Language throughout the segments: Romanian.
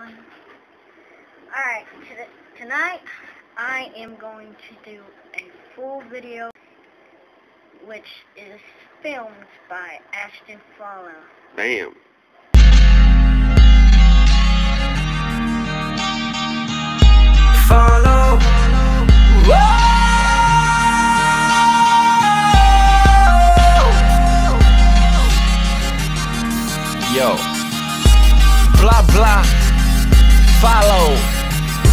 Alright, tonight I am going to do a full video which is filmed by Ashton Follow. Bam. Follow. Whoa. Yo. Blah blah. Follow.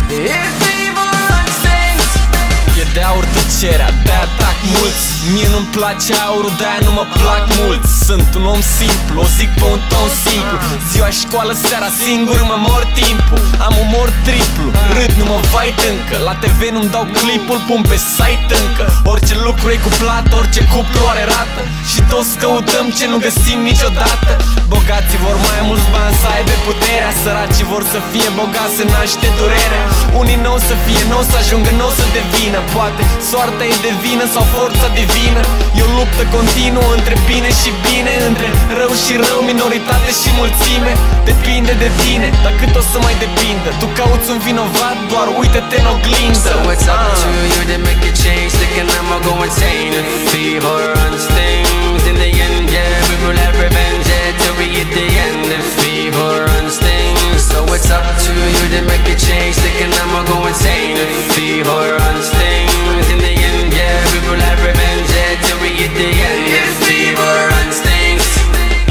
It's evil instincts. E de aur tăcerea, de-aia tac mulți. Mie nu-mi place aurul, de-aia nu mă plac mulți. Sunt un om simplu, o zic pe un ton simplu. Ziua școală, seara singur, mă mor timpul. Am umor triplu, râd, nu mă vait încă. La TV nu-mi dau clipul, pun pe site încă. Orice lucru e cuplat, orice cuplu are rată. Și toți căutăm ce nu găsim niciodată. Bogații vor mai mulți bani să aibă puterea. Săracii vor să fie bogați, se naște durerea. Unii nou să fie, nou să ajungă, nou să devină. Poate soarta e de vină sau forța divină. E o luptă continuă între bine și bine, între rău și rău, minoritate și mulțime. Depinde de tine, dar cât o să mai depindă. Tu cauți un vinovat, doar uită-te în oglindă. So it's up to you to make a change. Thinking I'ma go insane. Fever runs things. In the end, yeah, we will have revenge, yeah, till we get the end. Fever runs things. So it's up to you to make a change. Thinking I'ma go insane. Fever runs things. In the end, yeah, we will have revenge, yeah, till we get the end. Fever runs things.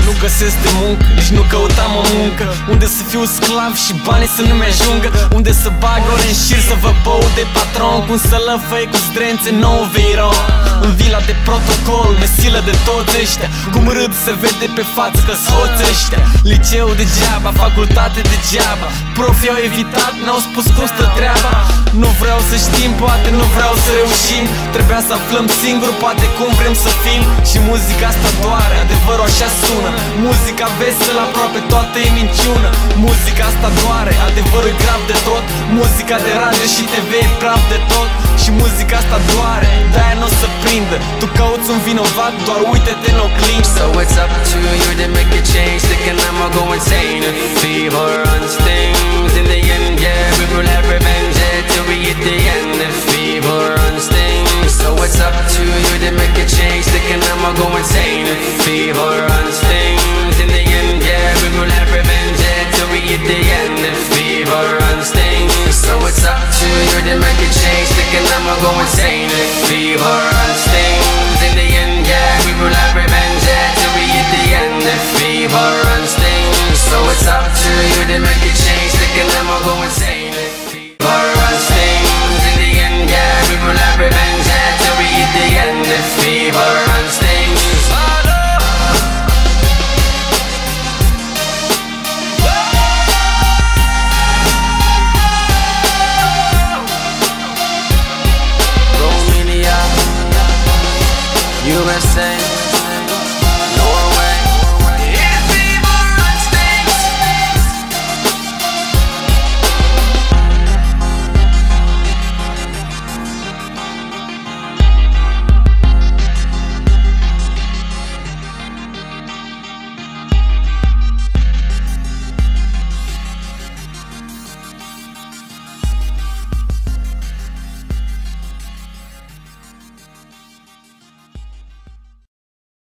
Nu găsesc de muncă, nici nu căutam o muncă. Unde să fiu sclav și banii să nu-mi ajungă. Unde să bag ore în șir să vă bău de patron. Cum să lăfăi cu zdrențe nou veiron. În vila de protocol, mesilă de toți ăștia. Cum râd se vede pe față că-s hoți ăștia. Liceu degeaba, facultate degeaba. Profii au evitat, n-au spus cum stă treaba. Nu vreau să știm, poate nu vreau să reușim. Trebuia să aflăm singur, poate cum vrem să fim. Și muzica asta doare, adevărul așa sună. Muzica veselă, aproape toată e minciună. Muzica asta doare, adevărul e grav de tot. Muzica de radio și TV e praf de tot. Și muzica asta doare, de-aia n-o să prindă. Tu cauți un vinovat, doar uite-te în oglindă. So it's up to you to make a change. Thinking I'ma go insane. Fever runs things. In the end, yeah, we will have revenge, yeah, till we get the end. Fever runs things. So it's up to you to make a change. Thinking I'ma go insane.